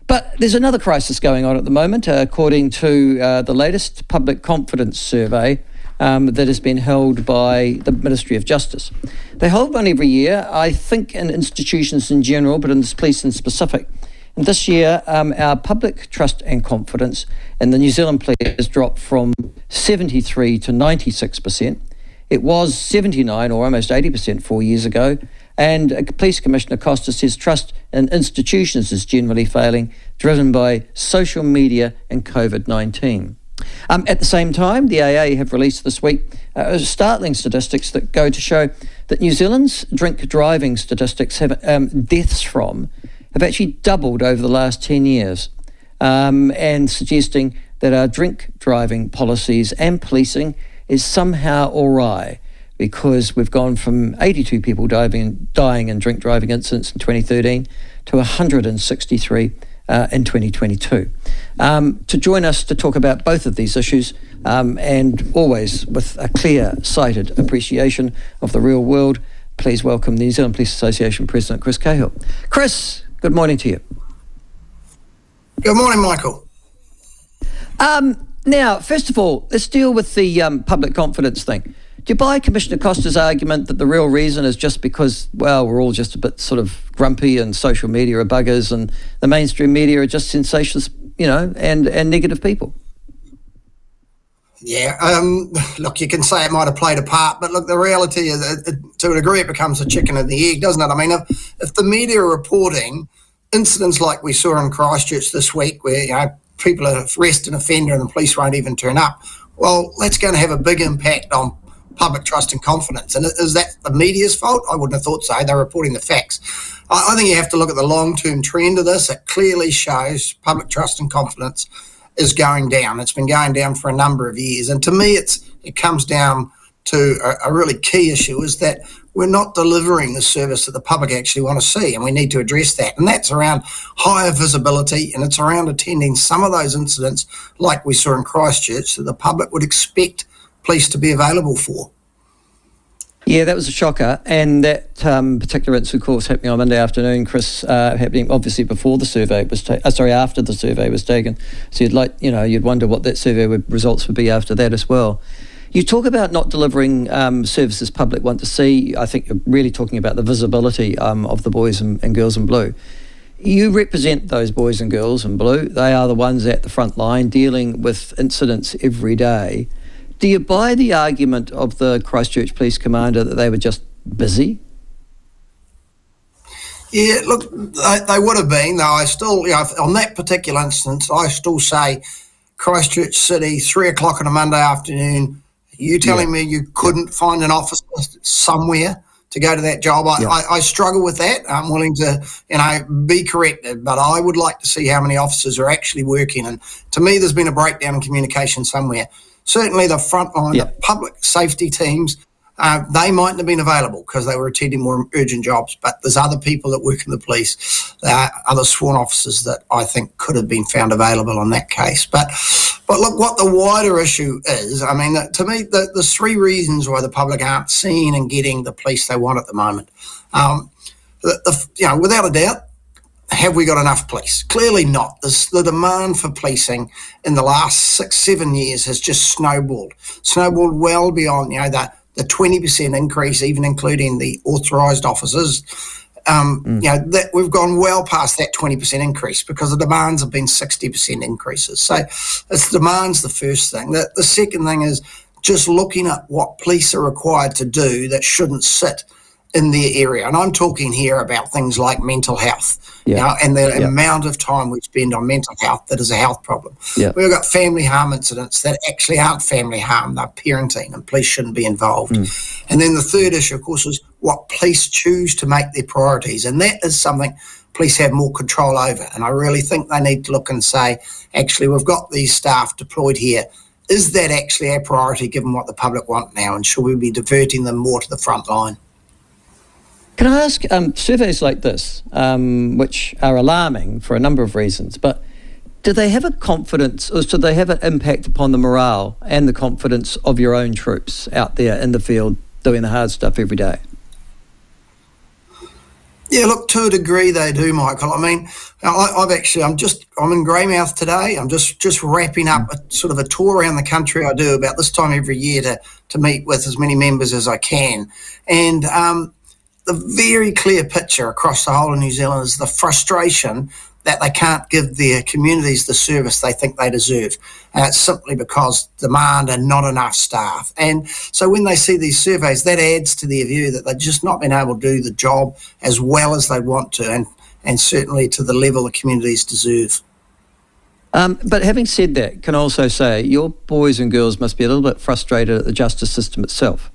But there's another crisis going on at the moment, according to the latest public confidence survey that has been held by the Ministry of Justice. They hold one every year, I think in institutions in general, but in the police in specific. And this year, our public trust and confidence in the New Zealand police has dropped from 73 to 96%. It was 79 or almost 80% 4 years ago. And Police Commissioner Costa says trust in institutions is generally failing, driven by social media and COVID-19. At the same time, the AA have released this week startling statistics that go to show that New Zealand's drink driving statistics have deaths have actually doubled over the last 10 years, and suggesting that our drink driving policies and policing is somehow awry, because we've gone from 82 people dying in drink driving incidents in 2013 to 163 in 2022. To join us to talk about both of these issues, and always with a clear-sighted appreciation of the real world, please welcome the New Zealand Police Association President Chris Cahill. Chris, good morning to you. Good morning, Michael. Now, first of all, let's deal with the public confidence thing. Do you buy Commissioner Costa's argument that the real reason is just because, well, we're all just a bit sort of grumpy and social media are buggers and the mainstream media are just sensationalist, and negative people? Yeah, look, you can say it might have played a part, but look, the reality is, to a degree, it becomes a chicken and the egg, doesn't it? I mean, if the media are reporting incidents like we saw in Christchurch this week where, people are arrest an offender and the police won't even turn up, well, that's going to have a big impact on public trust and confidence. And is that the media's fault? I wouldn't have thought so. They're reporting the facts. I think you have to look at the long-term trend of this. It clearly shows public trust and confidence is going down. It's been going down for a number of years. And to me, it comes down to a really key issue, is that we're not delivering the service that the public actually want to see, and we need to address that. And that's around higher visibility, and it's around attending some of those incidents like we saw in Christchurch that the public would expect police to be available for. Yeah, that was a shocker, and that particular incident, of course, happening on Monday afternoon, Chris, happening obviously before the survey was after the survey was taken. So you'd wonder what that survey results would be after that as well. You talk about not delivering services public want to see. I think you're really talking about the visibility of the boys and girls in blue. You represent those boys and girls in blue. They are the ones at the front line dealing with incidents every day. Do you buy the argument of the Christchurch Police Commander that they were just busy? Yeah, look, they would have been, though I still, on that particular instance, I still say Christchurch City, 3 o'clock on a Monday afternoon, you telling me you couldn't find an officer somewhere to go to that job? I struggle with that. I'm willing to, be corrected, but I would like to see how many officers are actually working. And to me, there's been a breakdown in communication somewhere. Certainly the front line, the public safety teams, they mightn't have been available because they were attending more urgent jobs, but there's other people that work in the police, other sworn officers that I think could have been found available on that case. But look, what the wider issue is, I mean, to me, there's three reasons why the public aren't seeing and getting the police they want at the moment. Without a doubt, have we got enough police? Clearly not. The demand for policing in the last 6-7 years has just snowballed well beyond, the 20% increase, even including the authorised officers. That we've gone well past that 20% increase because the demands have been 60% increases. So it's demand's the first thing. The second thing is just looking at what police are required to do that shouldn't sit in their area. And I'm talking here about things like mental health, and the amount of time we spend on mental health that is a health problem. We've got family harm incidents that actually aren't family harm, they're parenting, and police shouldn't be involved. And then the third issue, of course, is what police choose to make their priorities. And that is something police have more control over. And I really think they need to look and say, actually, we've got these staff deployed here. Is that actually our priority given what the public want now? And should we be diverting them more to the front line? Can I ask, surveys like this, which are alarming for a number of reasons, but do they have a confidence, or do they have an impact upon the morale and the confidence of your own troops out there in the field doing the hard stuff every day? Yeah, look, to a degree they do, Michael. I mean, I'm in Greymouth today. I'm just wrapping up a sort of a tour around the country I do about this time every year to meet with as many members as I can. And the very clear picture across the whole of New Zealand is the frustration that they can't give their communities the service they think they deserve. And it's simply because demand and not enough staff. And so when they see these surveys, that adds to their view that they've just not been able to do the job as well as they'd want to, and certainly to the level the communities deserve. But having said that, can I also say your boys and girls must be a little bit frustrated at the justice system itself.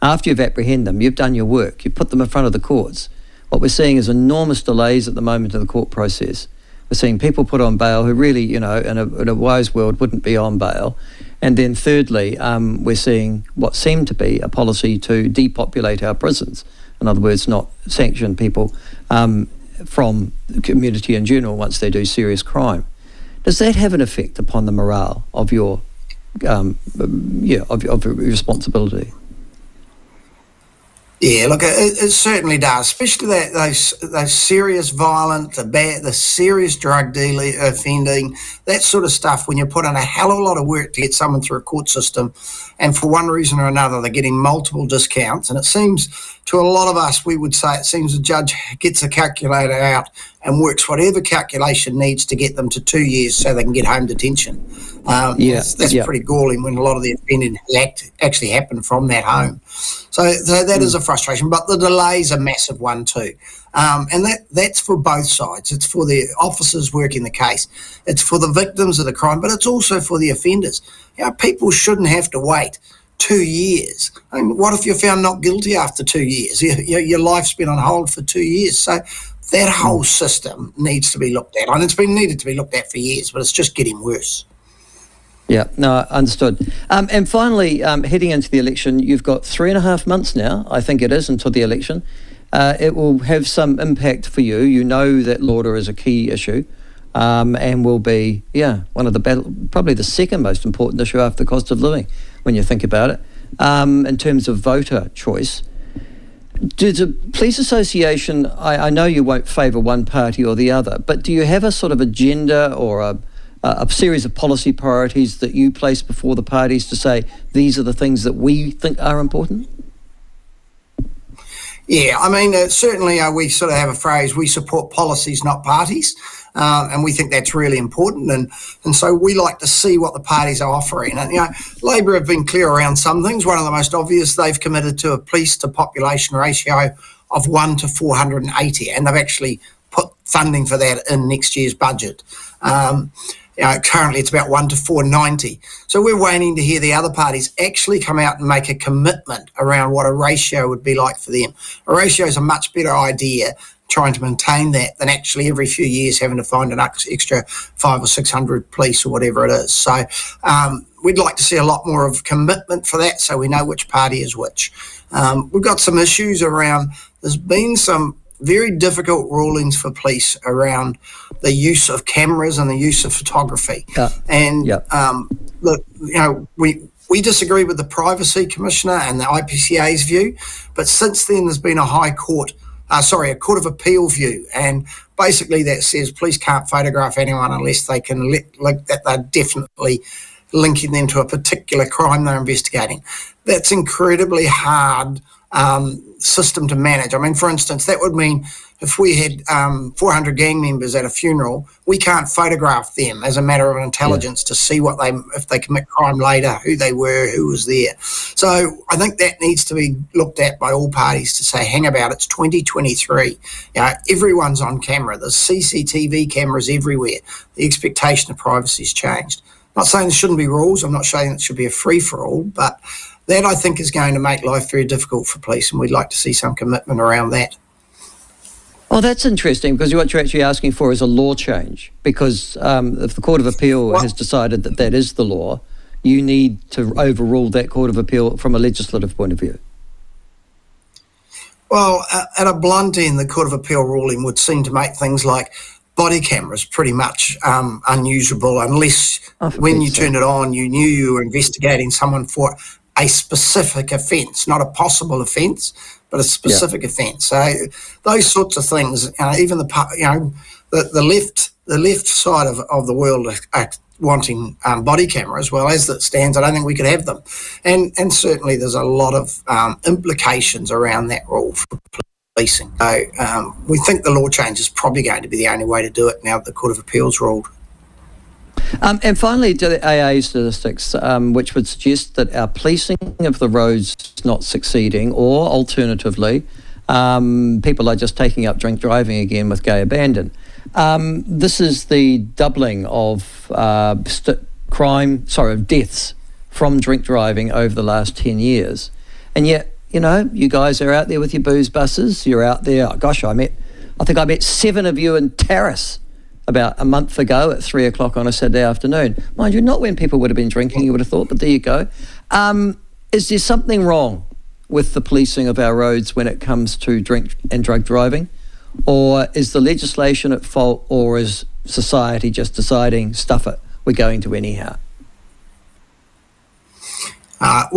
After you've apprehended them, you've done your work, you've put them in front of the courts. What we're seeing is enormous delays at the moment in the court process. We're seeing people put on bail who really, in a wise world wouldn't be on bail. And then thirdly, we're seeing what seemed to be a policy to depopulate our prisons. In other words, not sanction people from the community in general once they do serious crime. Does that have an effect upon the morale of your, of your responsibility? Yeah, look, it certainly does, especially those serious violent, the serious drug dealing, offending, that sort of stuff. When you put in a hell of a lot of work to get someone through a court system, and for one reason or another, they're getting multiple discounts. And it seems to a lot of us, we would say, it seems the judge gets a calculator out and works whatever calculation needs to get them to 2 years so they can get home detention. That's pretty galling when a lot of the offending actually happened from that home. So that is a frustration, but the delay's a massive one too. And that's for both sides. It's for the officers working the case. It's for the victims of the crime, but it's also for the offenders. People shouldn't have to wait 2 years. I mean, what if you're found not guilty after 2 years? Your life's been on hold for 2 years. So that whole system needs to be looked at. And it's been needed to be looked at for years, but it's just getting worse. Yeah, no, understood. And finally, heading into the election, you've got 3.5 months now, I think it is, until the election. It will have some impact for you. You know that law order is a key issue and will be, one of probably the second most important issue after the cost of living when you think about it, in terms of voter choice. Does the police association, I know you won't favour one party or the other, but do you have a sort of agenda or a series of policy priorities that you place before the parties to say these are the things that we think are important? Yeah, I mean, certainly we sort of have a phrase, we support policies, not parties, and we think that's really important. And so we like to see what the parties are offering. And, Labor have been clear around some things. One of the most obvious, they've committed to a police to population ratio of 1 to 480, and they've actually put funding for that in next year's budget. Currently it's about 1 to 490. So we're waiting to hear the other parties actually come out and make a commitment around what a ratio would be like for them. A ratio is a much better idea, trying to maintain that, than actually every few years having to find an extra 500 or 600 police or whatever it is. So we'd like to see a lot more of commitment for that so we know which party is which. We've got some issues around, there's been some very difficult rulings for police around the use of cameras and the use of photography. Look, we disagree with the Privacy Commissioner and the IPCA's view, but since then there's been a Court of Appeal view, and basically that says police can't photograph anyone unless they can that they're definitely linking them to a particular crime they're investigating. That's incredibly hard system to manage. I mean, for instance, that would mean if we had 400 gang members at a funeral, we can't photograph them as a matter of intelligence to see if they commit crime later, who they were, who was there. So I think that needs to be looked at by all parties to say, hang about, it's 2023. Everyone's on camera. There's CCTV cameras everywhere. The expectation of privacy has changed. I'm not saying there shouldn't be rules. I'm not saying it should be a free-for-all, but that, I think, is going to make life very difficult for police, and we'd like to see some commitment around that. Well, that's interesting, because what you're actually asking for is a law change, because if the Court of Appeal has decided that that is the law, you need to overrule that Court of Appeal from a legislative point of view. Well, at a blunt end, the Court of Appeal ruling would seem to make things like body cameras pretty much unusable, unless when you turned it on, you knew you were investigating someone for a specific offence, not a possible offence, but a specific offence. So those sorts of things, even the left side of the world are wanting body cameras. Well, as it stands, I don't think we could have them, and certainly there's a lot of implications around that rule for policing. So we think the law change is probably going to be the only way to do it now that the Court of Appeals ruled. And finally, to the AA statistics, which would suggest that our policing of the roads is not succeeding, or alternatively, people are just taking up drink driving again with gay abandon. This is the doubling of deaths from drink driving over the last 10 years. And yet, you guys are out there with your booze buses. You're out there. Oh gosh, I think I met 7 of you in Terrace about a month ago at 3 o'clock on a Saturday afternoon. Mind you, not when people would have been drinking, you would have thought, but there you go. Is there something wrong with the policing of our roads when it comes to drink and drug driving? Or is the legislation at fault, or is society just deciding, stuff it, we're going to anyhow? I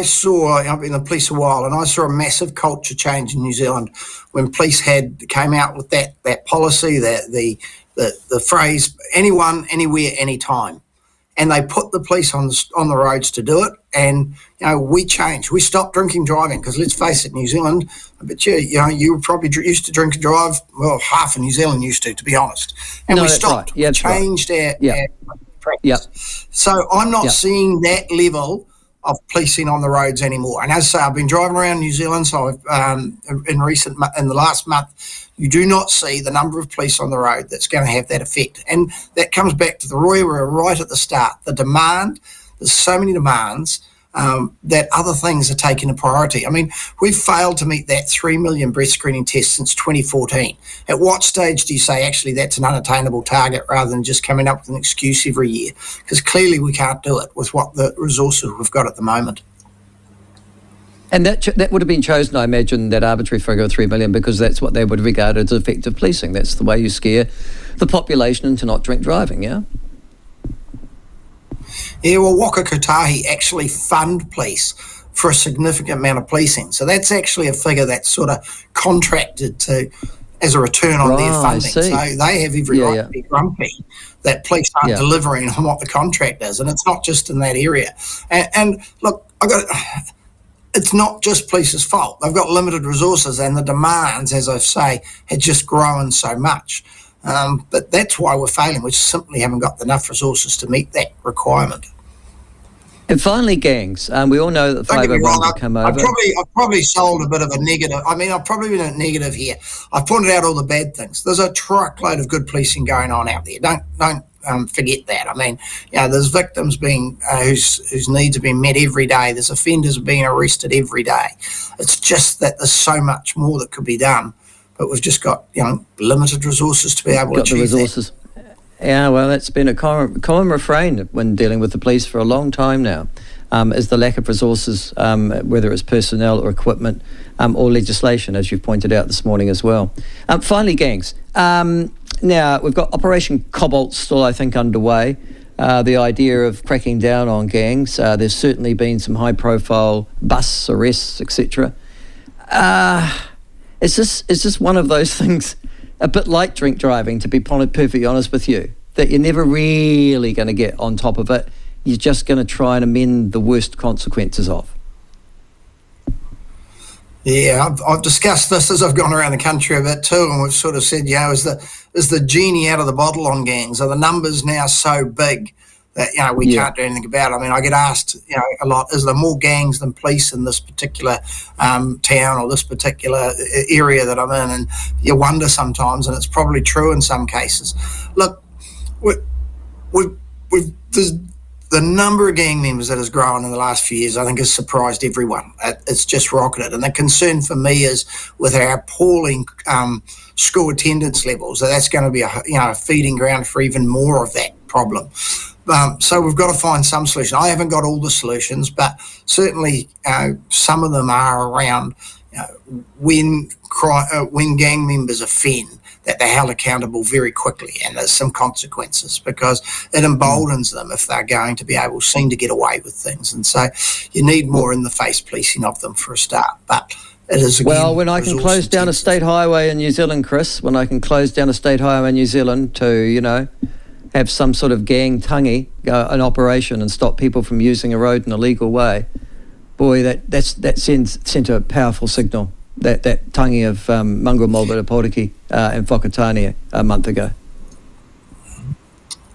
saw, I've been in the police a while, and I saw a massive culture change in New Zealand when police came out with that policy, the phrase anyone, anywhere, anytime, and they put the police on the roads to do it. And we changed. We stopped drinking driving because, let's face it, New Zealand, I bet you were probably used to drink and drive. Well, half of New Zealand used to be honest. And we stopped. Right. Yeah, we changed our practice. Yep. So I'm not seeing that level of policing on the roads anymore. And as I say, I've been driving around New Zealand, so in the last month, you do not see the number of police on the road that's going to have that effect. And that comes back to the Roy, we were right at the start. The demand, there's so many demands that other things are taking a priority. I mean, we've failed to meet that 3 million breath screening tests since 2014. At what stage do you say, actually, that's an unattainable target rather than just coming up with an excuse every year? Because clearly we can't do it with what the resources we've got at the moment. And that would have been chosen, I imagine, that arbitrary figure of 3 million, because that's what they would regard as effective policing. That's the way you scare the population into not drink driving, yeah? Yeah, well, Waka Kotahi actually fund police for a significant amount of policing. So that's actually a figure that's sort of contracted to as a return on their funding. So they have every right to be grumpy that police aren't delivering on what the contract is. And it's not just in that area. And look, it's not just police's fault. They've got limited resources, and the demands, as I say, had just grown so much. But that's why we're failing. We simply haven't got enough resources to meet that requirement. And finally, gangs. We all know that 501 will come over. I've probably sold a bit of a negative. I mean, I've probably been a negative here. I've pointed out all the bad things. There's a truckload of good policing going on out there. Don't forget that. I mean, there's victims being whose needs are being met every day. There's offenders being arrested every day. It's just that there's so much more that could be done, but we've just got limited resources to be able to achieve that. Yeah, well, that's been a common refrain when dealing with the police for a long time now, is the lack of resources, whether it's personnel or equipment or legislation, as you've pointed out this morning as well. Finally, gangs. Now, we've got Operation Cobalt still, I think, underway. The idea of cracking down on gangs. There's certainly been some high-profile bus arrests, etc. Is this one of those things, a bit like drink driving, to be perfectly honest with you, that you're never really going to get on top of it? You're just going to try and amend the worst consequences of? Yeah, I've discussed this as I've gone around the country a bit too, and we've sort of said, is the genie out of the bottle on gangs? Are the numbers now so big that we can't do anything about it? I mean, I get asked a lot: is there more gangs than police in this particular town or this particular area that I'm in? And you wonder sometimes, and it's probably true in some cases. Look, the number of gang members that has grown in the last few years, I think, has surprised everyone. It's just rocketed. And the concern for me is with our appalling school attendance levels, that's going to be a feeding ground for even more of that problem. So we've got to find some solution. I haven't got all the solutions, but certainly some of them are around when gang members offend, that they're held accountable very quickly, and there's some consequences, because it emboldens them if they're going to be able seem to get away with things. And so you need more in the face policing of them for a start. But it is, again, well, when I can close down a state highway in New Zealand, Chris, when I can close down a state highway in New Zealand to, have some sort of gang tangi, an operation, and stop people from using a road in a legal way, boy, that sent a powerful signal. That tangi of Mangro Mulbara Poriki and Whakatane a month ago.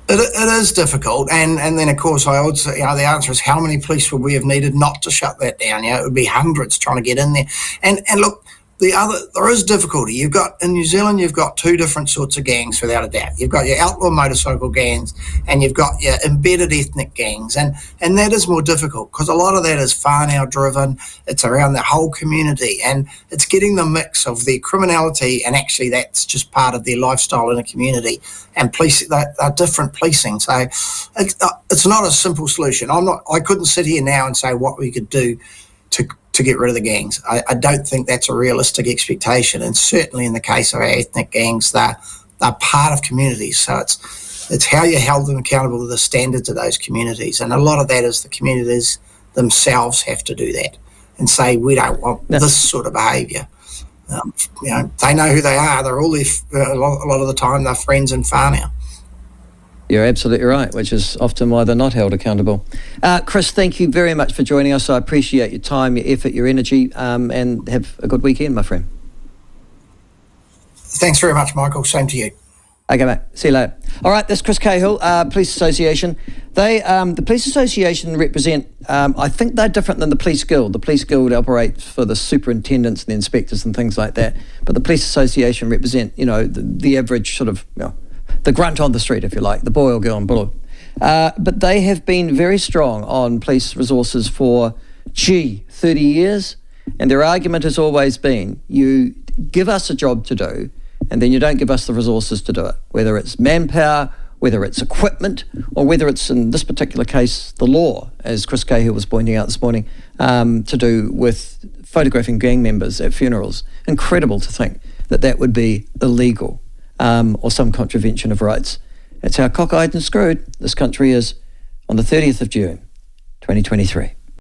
It is difficult, and then of course I would say, the answer is how many police would we have needed not to shut that down? It would be hundreds trying to get in there. And look, there is difficulty. You've got in New Zealand, you've got two different sorts of gangs, without a doubt. You've got your outlaw motorcycle gangs, and you've got your embedded ethnic gangs, and that is more difficult because a lot of that is whānau driven. It's around the whole community, and it's getting the mix of their criminality, and actually that's just part of their lifestyle in a community. And policing, they're different policing, so it's not a simple solution. I couldn't sit here now and say what we could do to get rid of the gangs. I don't think that's a realistic expectation, and certainly in the case of our ethnic gangs, they're part of communities, so it's how you held them accountable to the standards of those communities, and a lot of that is the communities themselves have to do that and say, we don't want this sort of behaviour. They know who they are. They're all a lot of the time they're friends and whānau. You're absolutely right, which is often why they're not held accountable. Chris, thank you very much for joining us. I appreciate your time, your effort, your energy, and have a good weekend, my friend. Thanks very much, Michael. Same to you. Okay, mate. See you later. All right, that's Chris Cahill, Police Association. The Police Association represent, I think they're different than the Police Guild. The Police Guild operates for the superintendents and the inspectors and things like that. But the Police Association represent, the average sort of, the grunt on the street, if you like, the boy or girl in blue. But they have been very strong on police resources for, 30 years. And their argument has always been, you give us a job to do, and then you don't give us the resources to do it, whether it's manpower, whether it's equipment, or whether it's, in this particular case, the law, as Chris Cahill was pointing out this morning, to do with photographing gang members at funerals. Incredible to think that would be illegal. Or some contravention of rights. It's how cockeyed and screwed this country is on the 30th of June, 2023.